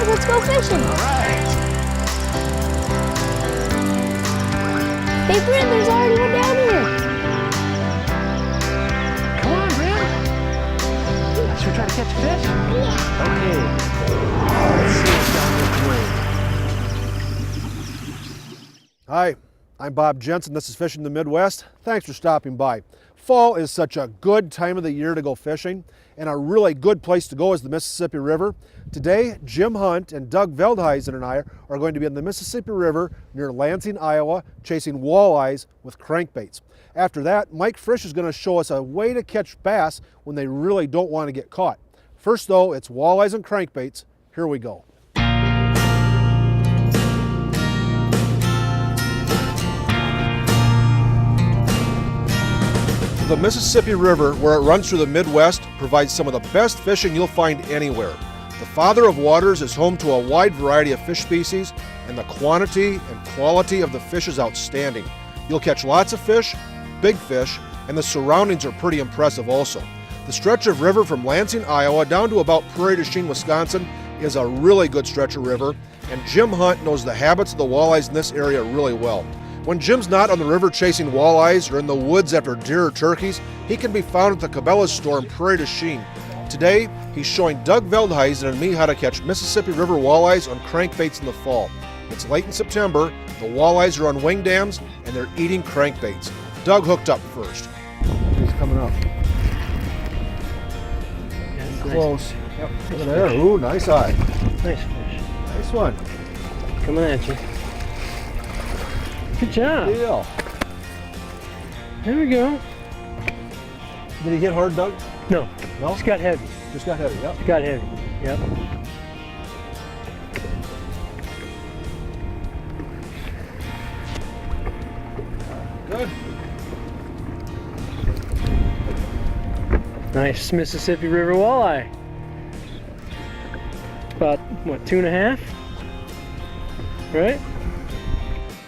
guys, let's go fishing. All right. Hey, Brent, there's already one down here. Come on, Brent. Should we try to catch a fish? Yeah. Okay. Let's see what's down this way. Hi, I'm Bob Jensen. This is Fishing the Midwest. Thanks for stopping by. Fall is such a good time of the year to go fishing, and a really good place to go is the Mississippi River. Today, Jim Hunt and Doug Veldhuizen and I are going to be in the Mississippi River near Lansing, Iowa, chasing walleyes with crankbaits. After that, Mike Frisch is going to show us a way to catch bass when they really don't want to get caught. First though, it's walleyes and crankbaits. Here we go. The Mississippi River, where it runs through the Midwest, provides some of the best fishing you'll find anywhere. The Father of Waters is home to a wide variety of fish species, and the quantity and quality of the fish is outstanding. You'll catch lots of fish, big fish, and the surroundings are pretty impressive also. The stretch of river from Lansing, Iowa down to about Prairie du Chien, Wisconsin is a really good stretch of river, and Jim Hunt knows the habits of the walleyes in this area really well. When Jim's not on the river chasing walleyes or in the woods after deer or turkeys, he can be found at the Cabela's store in Prairie du Chien. Today, he's showing Doug Veldhuizen and me how to catch Mississippi River walleyes on crankbaits in the fall. It's late in September, the walleyes are on wing dams, and they're eating crankbaits. Doug hooked up first. He's coming up. That's Close. Yep. Look at there. Ooh, nice eye. Nice fish. Nice one. Coming at you. Good job. Deal. There we go. Did he hit hard, Doug? No. No? Just got heavy. Just got heavy, yep. Got heavy. Yep. Good. Nice Mississippi River walleye. About, what, 2.5? Right?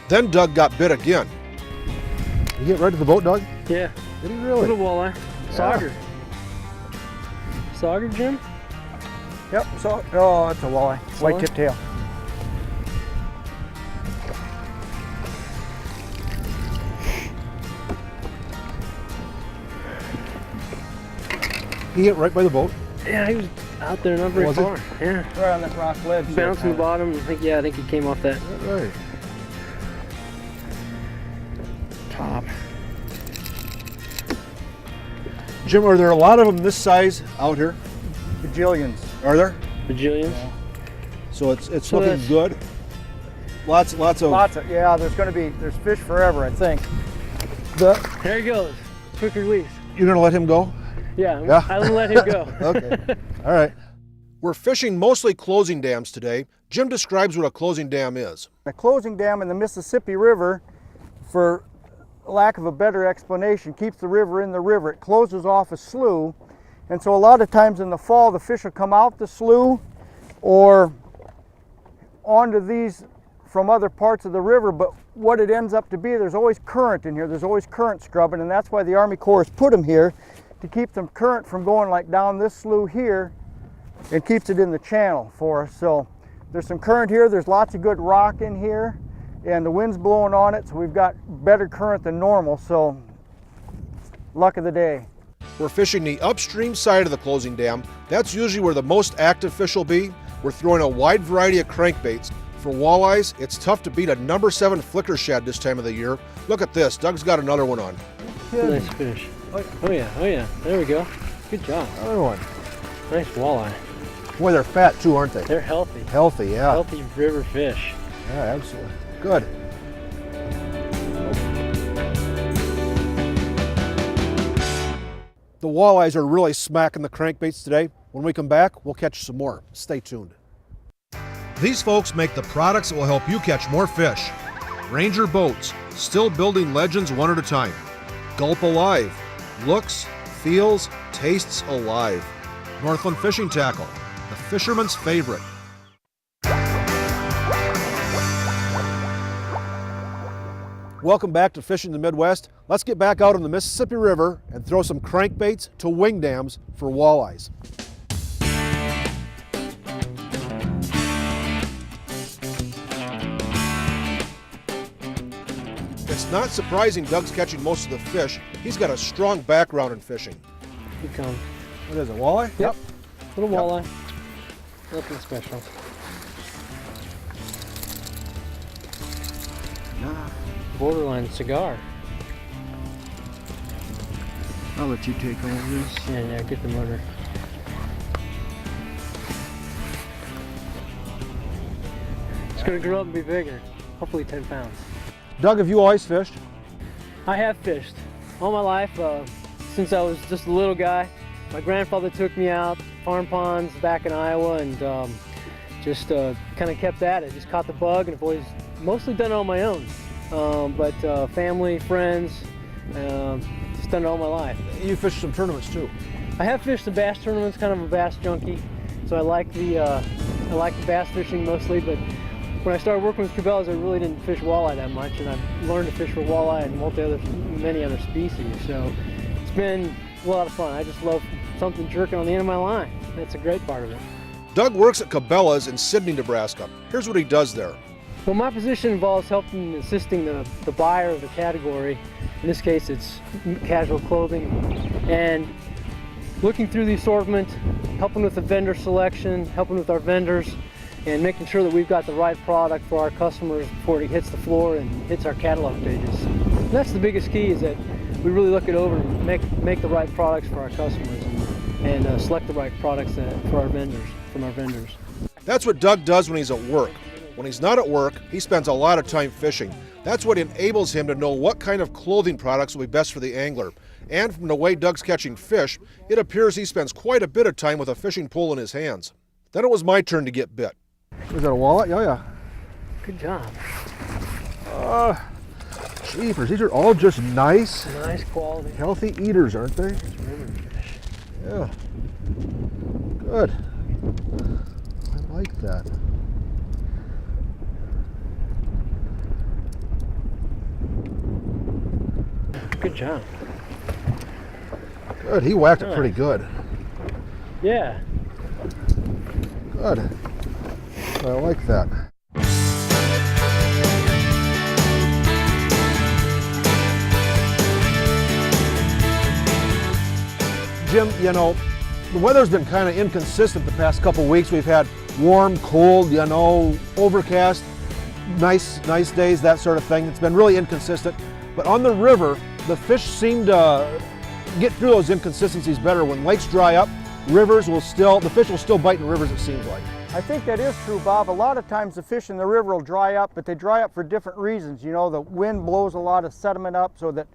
Then Doug got bit again. You get right to the boat, Doug? Yeah. Did he really? Little walleye. Sauger. Sauger, Jim? Yep, so, oh, it's a walleye. White tip tail. He hit right by the boat? Yeah, he was out there not very Was he? far. Yeah. Right on that rock ledge. Bouncing the bottom. I think he came off that Right. top. Jim, are there a lot of them this size out here? Bajillions. Are there? Bajillions. So it's So looking that's- good. Lots of. Yeah, there's fish forever, I think. There he goes. Quick release. You're gonna let him go? Yeah, Yeah? I'm gonna let him go. Okay. All right. We're fishing mostly closing dams today. Jim describes what a closing dam is. A closing dam in the Mississippi River, for lack of a better explanation, keeps the river in the river. It closes off a slough, and so a lot of times in the fall the fish will come out the slough or onto these from other parts of the river, but what it ends up to be, there's always current in here. There's always current scrubbing, and that's why the Army Corps has put them here, to keep them current from going like down this slough here, and keeps it in the channel for us. So there's some current here, there's lots of good rock in here, and the wind's blowing on it, so we've got better current than normal, so luck of the day. We're fishing the upstream side of the closing dam. That's usually where the most active fish will be. We're throwing a wide variety of crankbaits. For walleyes, it's tough to beat a number 7 flicker shad this time of the year. Look at this, Doug's got another one on. Nice fish. Oh yeah. There we go. Good job. Another one. Nice walleye. Boy, they're fat too, aren't they? They're healthy. Healthy, yeah. Healthy river fish. Yeah, absolutely. Good. The walleyes are really smacking the crankbaits today. When we come back, we'll catch some more. Stay tuned. These folks make the products that will help you catch more fish. Ranger Boats, still building legends one at a time. Gulp Alive, looks, feels, tastes alive. Northland Fishing Tackle, the fisherman's favorite. Welcome back to Fishing the Midwest. Let's get back out on the Mississippi River and throw some crankbaits to wing dams for walleyes. It's not surprising Doug's catching most of the fish. He's got a strong background in fishing. Here come. What is it, walleye? Yep. Little walleye. Nothing special. Borderline cigar. I'll let you take all of this. Yeah, get the motor. It's gonna grow up and be bigger. Hopefully 10 pounds. Doug, have you always fished? I have fished all my life, since I was just a little guy. My grandfather took me out, farm ponds back in Iowa, and just kind of kept at it. Just caught the bug, and I've always mostly done it on my own. But family, friends, just done it all my life. You fished some tournaments too. I have fished some bass tournaments, kind of a bass junkie, so I like the bass fishing mostly. But when I started working with Cabela's, I really didn't fish walleye that much, and I've learned to fish for walleye and many other species. So it's been a lot of fun. I just love something jerking on the end of my line. That's a great part of it. Doug works at Cabela's in Sidney, Nebraska. Here's what he does there. Well, my position involves helping and assisting the buyer of the category. In this case, it's casual clothing, and looking through the assortment, helping with the vendor selection, helping with our vendors, and making sure that we've got the right product for our customers before it hits the floor and hits our catalog pages. And that's the biggest key, is that we really look it over and make the right products for our customers and select the right products for our vendors, from our vendors. That's what Doug does when he's at work. When he's not at work, he spends a lot of time fishing. That's what enables him to know what kind of clothing products will be best for the angler. And from the way Doug's catching fish, it appears he spends quite a bit of time with a fishing pole in his hands. Then it was my turn to get bit. Is that a walleye? Oh, yeah. Good job. Jeepers, these are all just nice, Nice quality. healthy eaters, aren't they? It's river fish. Yeah. Good. I like that. Good job. Good. He whacked it pretty good. Yeah. Good. I like that. Jim, you know, the weather's been kind of inconsistent the past couple weeks. We've had warm, cold, you know, overcast, nice days, that sort of thing. It's been really inconsistent. But on the river, the fish seem to get through those inconsistencies better. When lakes dry up, the fish will still bite in rivers, it seems like. I think that is true, Bob. A lot of times the fish in the river will dry up, but they dry up for different reasons. You know, the wind blows a lot of sediment up, so that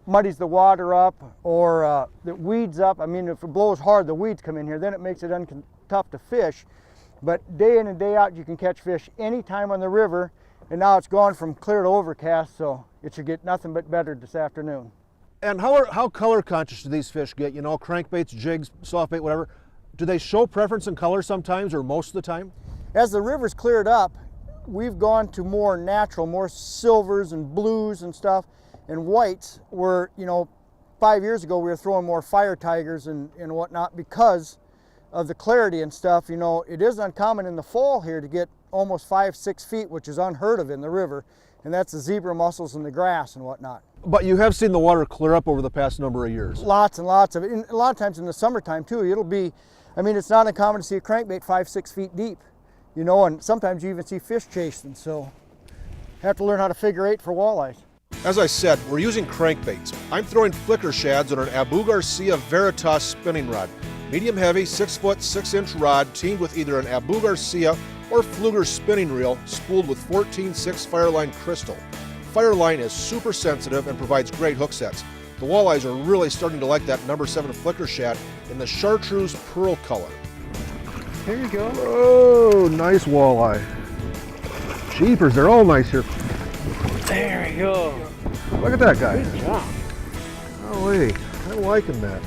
muddies the water up, or that weeds up. I mean, if it blows hard, the weeds come in here, then it makes it tough to fish. But day in and day out, you can catch fish anytime on the river, and now it's gone from clear to overcast, so it should get nothing but better this afternoon. And how color conscious do these fish get? You know, crankbaits, jigs, softbait, whatever. Do they show preference in color sometimes, or most of the time? As the river's cleared up, we've gone to more natural, more silvers and blues and stuff, and whites. Were, you know, 5 years ago we were throwing more fire tigers and whatnot because of the clarity and stuff. You know, it is uncommon in the fall here to get almost 5-6 feet, which is unheard of in the river, and that's the zebra mussels and the grass and whatnot. But you have seen the water clear up over the past number of years. Lots and lots of it. And a lot of times in the summertime too, it'll be, I mean, it's not uncommon to see a crankbait 5-6 feet deep, you know, and sometimes you even see fish chasing, so have to learn how to figure eight for walleyes. As I said, we're using crankbaits. I'm throwing flicker shads on an Abu Garcia Veritas spinning rod. Medium heavy, 6-foot, 6-inch rod teamed with either an Abu Garcia or Fluger spinning reel spooled with 14-6 Fireline crystal. Fireline is super sensitive and provides great hook sets. The walleyes are really starting to like that number 7 flicker shad in the chartreuse pearl color. Here you go. Oh, nice walleye. Jeepers, they're all nice here. There you go. Look at that guy. Good job. Golly, I'm liking that.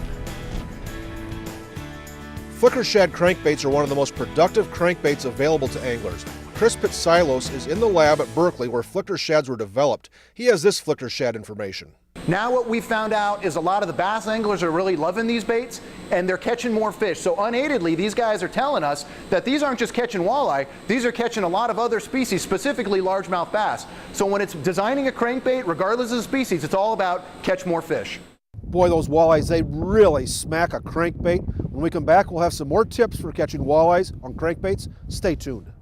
Flicker shad crankbaits are one of the most productive crankbaits available to anglers. Chris Pitsilos is in the lab at Berkeley where flicker shads were developed. He has this flicker shad information. Now what we found out is a lot of the bass anglers are really loving these baits, and they're catching more fish. So unaidedly, these guys are telling us that these aren't just catching walleye, these are catching a lot of other species, specifically largemouth bass. So when it's designing a crankbait, regardless of the species, it's all about catch more fish. Boy, those walleyes, they really smack a crankbait. When we come back, we'll have some more tips for catching walleyes on crankbaits. Stay tuned.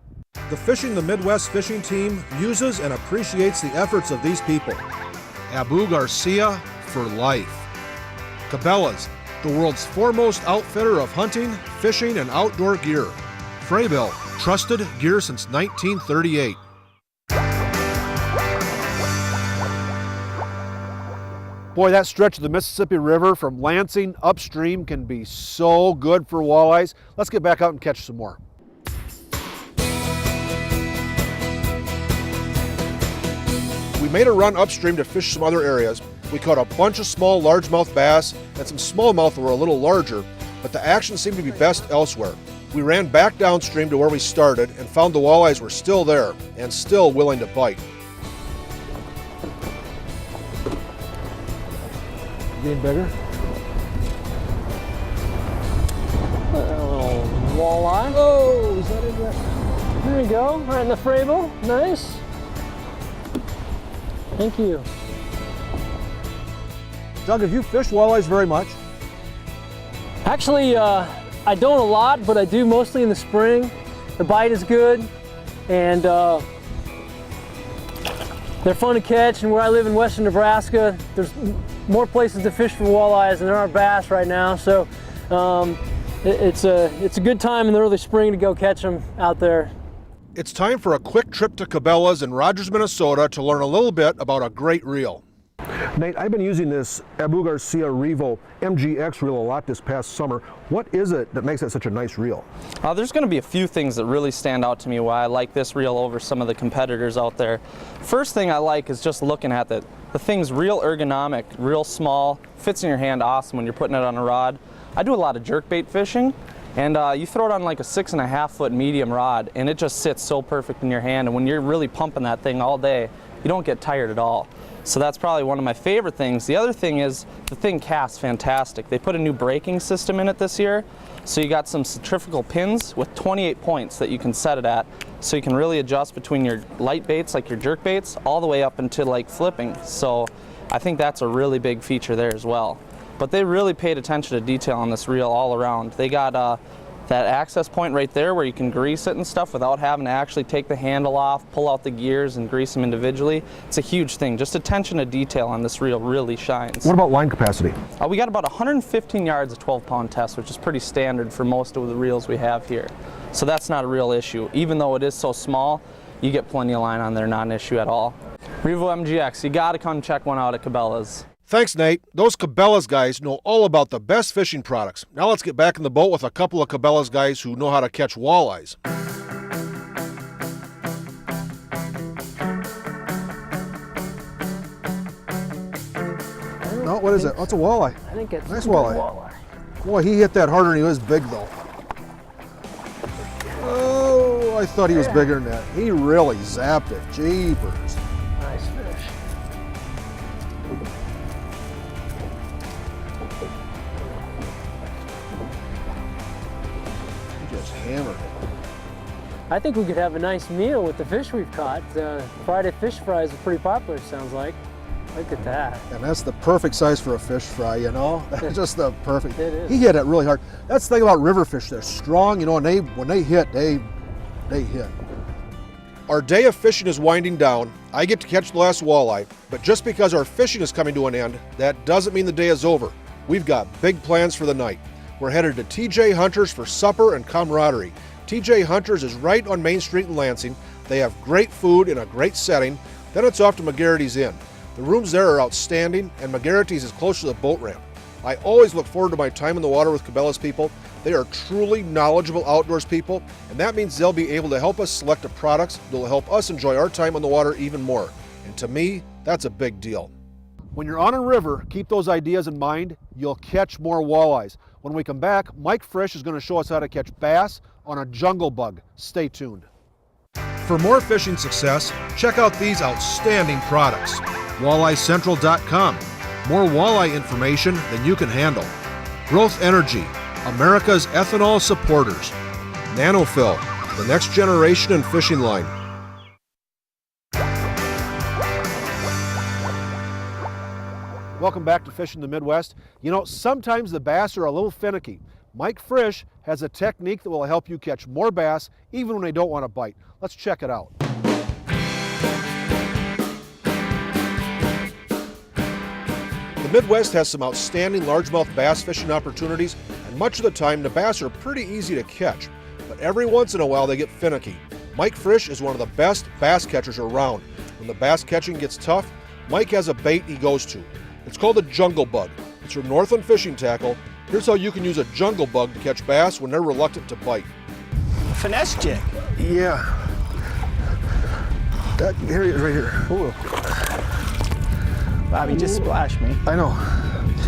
The Fishing the Midwest fishing team uses and appreciates the efforts of these people. Abu Garcia for life. Cabela's, the world's foremost outfitter of hunting, fishing, and outdoor gear. Freybill, trusted gear since 1938. Boy, that stretch of the Mississippi River from Lansing upstream can be so good for walleyes. Let's get back out and catch some more. We made a run upstream to fish some other areas. We caught a bunch of small largemouth bass and some smallmouth that were a little larger, but the action seemed to be best elsewhere. We ran back downstream to where we started and found the walleyes were still there and still willing to bite. Getting bigger? little walleye. Oh, is that in there? There you go, right in the Freybill. Nice. Thank you. Doug, have you fished walleyes very much? Actually, I don't a lot, but I do mostly in the spring. The bite is good, and they're fun to catch. And where I live in western Nebraska, there's more places to fish for walleyes than there are bass right now. So it's a good time in the early spring to go catch them out there. It's time for a quick trip to Cabela's in Rogers, Minnesota to learn a little bit about a great reel. Nate, I've been using this Abu Garcia Revo MGX reel a lot this past summer. What is it that makes it such a nice reel? There's going to be a few things that really stand out to me why I like this reel over some of the competitors out there. First thing I like is just looking at it. The thing's real ergonomic, real small, fits in your hand awesome when you're putting it on a rod. I do a lot of jerkbait fishing, and you throw it on like a 6.5 foot medium rod and it just sits so perfect in your hand, and when you're really pumping that thing all day, you don't get tired at all. So that's probably one of my favorite things. The other thing is the thing casts fantastic. They put a new braking system in it this year, so you got some centrifugal pins with 28 points that you can set it at, so you can really adjust between your light baits like your jerk baits all the way up into like flipping. So I think that's a really big feature there as well. But they really paid attention to detail on this reel all around. They got that access point right there where you can grease it and stuff without having to actually take the handle off, pull out the gears and grease them individually. It's a huge thing. Just attention to detail on this reel really shines. What about line capacity? We got about 115 yards of 12-pound test, which is pretty standard for most of the reels we have here. So that's not a real issue. Even though it is so small, you get plenty of line on there, not an issue at all. Revo MGX, you gotta come check one out at Cabela's. Thanks, Nate. Those Cabela's guys know all about the best fishing products. Now let's get back in the boat with a couple of Cabela's guys who know how to catch walleyes. No, what is it? Oh, it's a walleye. I think it's nice walleye. Boy, he hit that harder than he was big, though. Oh, I thought he was bigger than that. He really zapped it. Jeepers. nice fish. Just hammered it. I think we could have a nice meal with the fish we've caught. Friday fish fries are pretty popular, it sounds like. Look at that. And that's the perfect size for a fish fry, you know? That's just the perfect. It is. He hit it really hard. That's the thing about river fish. They're strong, you know, and when they hit, they hit. Our day of fishing is winding down. I get to catch the last walleye, but just because our fishing is coming to an end, that doesn't mean the day is over. We've got big plans for the night. We're headed to TJ Hunters for supper and camaraderie. TJ Hunters is right on Main Street in Lansing. They have great food in a great setting. Then it's off to McGarrity's Inn. The rooms there are outstanding, and McGarrity's is close to the boat ramp. I always look forward to my time in the water with Cabela's people. They are truly knowledgeable outdoors people, and that means they'll be able to help us select the products that will help us enjoy our time on the water even more. And to me, that's a big deal. When you're on a river, keep those ideas in mind. You'll catch more walleyes. When we come back, Mike Frisch is going to show us how to catch bass on a jungle bug. Stay tuned. For more fishing success, check out these outstanding products. WalleyeCentral.com. More walleye information than you can handle. Growth Energy, America's ethanol supporters. Nanofill, the next generation in fishing line. Welcome back to Fishing the Midwest. You know, sometimes the bass are a little finicky. Mike Frisch has a technique that will help you catch more bass even when they don't want to bite. Let's check it out. The Midwest has some outstanding largemouth bass fishing opportunities, and much of the time the bass are pretty easy to catch, but every once in a while they get finicky. Mike Frisch is one of the best bass catchers around. When the bass catching gets tough, Mike has a bait he goes to. It's called a jungle bug. It's from Northland Fishing Tackle. Here's how you can use a jungle bug to catch bass when they're reluctant to bite. Finesse jig. Yeah. Here he is, right here. Ooh. Bobby just splashed me. I know.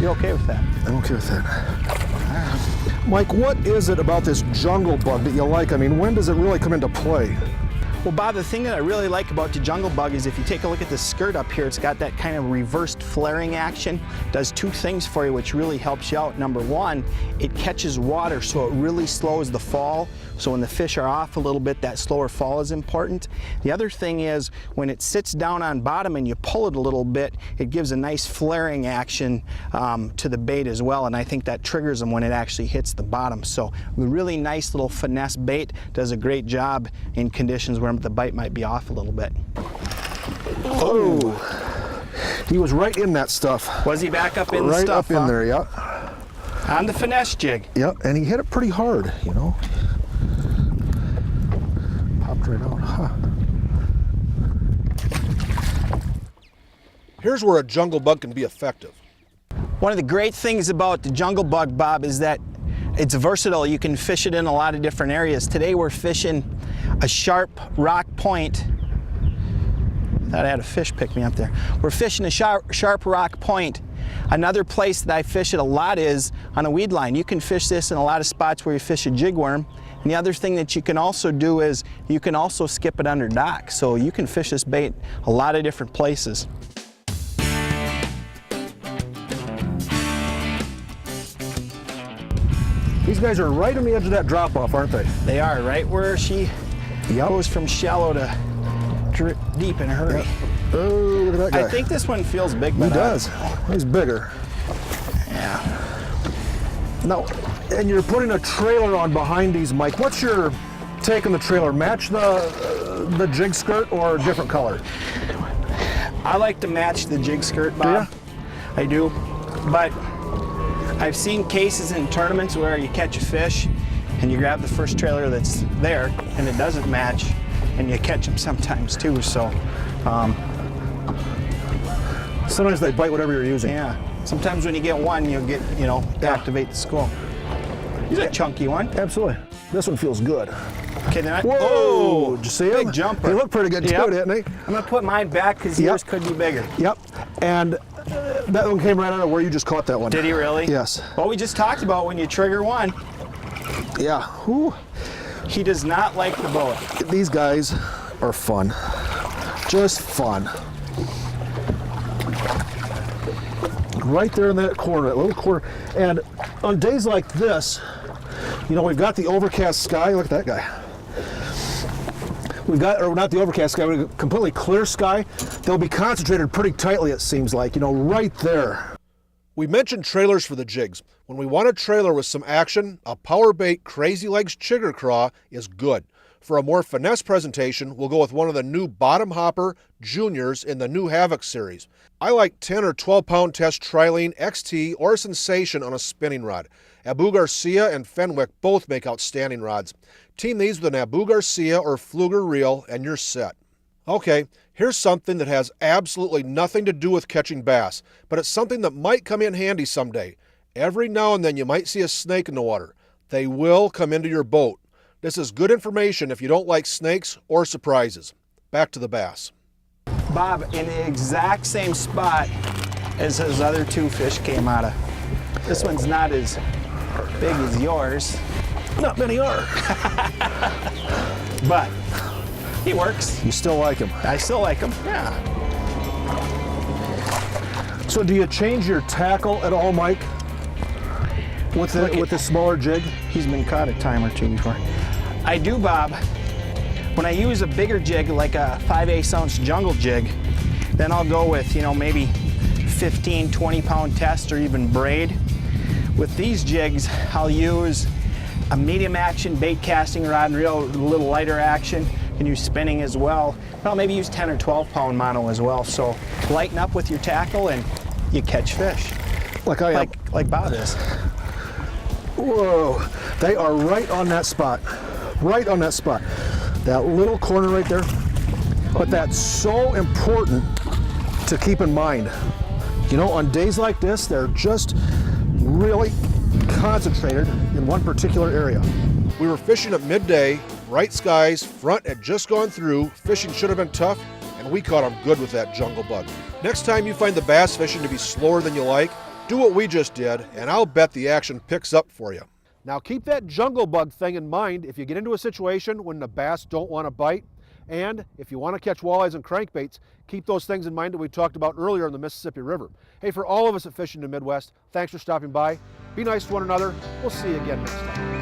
You okay with that? I'm okay with that. Mike, what is it about this jungle bug that you like? I mean, when does it really come into play? Well, Bob, the thing that I really like about the jungle bug is if you take a look at the skirt up here, it's got that kind of reversed flaring action. Does two things for you, which really helps you out. Number one, it catches water, so it really slows the fall. So when the fish are off a little bit, that slower fall is important. The other thing is when it sits down on bottom and you pull it a little bit, it gives a nice flaring action to the bait as well, and I think that triggers them when it actually hits the bottom. So a really nice little finesse bait, does a great job in conditions where the bite might be off a little bit. Oh, he was right in that stuff. Was he back up in the right stuff? Right up in huh? there, yeah. On the finesse jig. Yep, and he hit it pretty hard, you know. Popped right out, huh? Here's where a jungle bug can be effective. One of the great things about the jungle bug, Bob, is that it's versatile. You can fish it in a lot of different areas. Today we're fishing a sharp rock point. Thought I had a fish pick me up there. We're fishing a sharp rock point. Another place that I fish it a lot is on a weed line. You can fish this in a lot of spots where you fish a jigworm. And the other thing that you can also do is you can also skip it under dock. So you can fish this bait a lot of different places. These guys are right on the edge of that drop-off, aren't they? They are, right where she goes from shallow to deep in a hurry. Yep. Oh, look at that guy. I think this one feels big. He does. He's bigger. Yeah. Now, and you're putting a trailer on behind these, Mike. What's your take on the trailer? Match the jig skirt or a different color? I like to match the jig skirt, Bob. Do I do, but I've seen cases in tournaments where you catch a fish and you grab the first trailer that's there and it doesn't match, and you catch them sometimes too. So sometimes they bite whatever you're using. yeah, sometimes when you get one, you'll get, activate the school. He's a chunky one. Absolutely. This one feels good. Okay, then Whoa! Did you see him? Big jumper. He looked pretty good too, didn't he? I'm gonna put mine back because yours could be bigger. Yep. And that one came right out of where you just caught that one. Did he really? Yes. Well, we just talked about when you trigger one. Yeah. Whew. He does not like the boat. These guys are fun. Just fun. Right there in that corner, that little corner. And on days like this, we've got the overcast sky. Look at that guy. We've got, or not the overcast sky, we've got a completely clear sky. They'll be concentrated pretty tightly, it seems like, right there. We mentioned trailers for the jigs. When we want a trailer with some action, a power bait Crazy Legs Chigger Craw is good. For a more finesse presentation, we'll go with one of the new Bottom Hopper Juniors in the new Havoc series. I like 10 or 12 pound test Trilene XT or Sensation on a spinning rod. Abu Garcia and Fenwick both make outstanding rods. Team these with an Abu Garcia or Fluger reel and you're set. Okay, here's something that has absolutely nothing to do with catching bass, but it's something that might come in handy someday. Every now and then you might see a snake in the water. They will come into your boat. This is good information if you don't like snakes or surprises. Back to the bass. Bob, in the exact same spot as those other two fish came out of. This one's not as big as yours. Not many are. But he works. You still like him? I still like him, yeah. So do you change your tackle at all, Mike? With the smaller jig? He's been caught a time or two before. I do, Bob. When I use a bigger jig, like a 5/8 ounce jungle jig, then I'll go with, you know, maybe 15, 20 pound test or even braid. With these jigs, I'll use a medium action bait casting rod and reel, a little lighter action. You can use spinning as well. I'll maybe use 10 or 12 pound mono as well. So lighten up with your tackle and you catch fish. Like Bob is. Whoa, they are right on that spot. Right on that spot. That little corner right there. But that's so important to keep in mind. You know, on days like this, they're just really concentrated in one particular area. We were fishing at midday, bright skies, front had just gone through, fishing should have been tough, and we caught them good with that jungle bug. Next time you find the bass fishing to be slower than you like, do what we just did, and I'll bet the action picks up for you. Now keep that jungle bug thing in mind if you get into a situation when the bass don't want to bite, and if you want to catch walleyes and crankbaits, keep those things in mind that we talked about earlier in the Mississippi River. Hey, for all of us at Fishing the Midwest, thanks for stopping by. Be nice to one another. We'll see you again next time.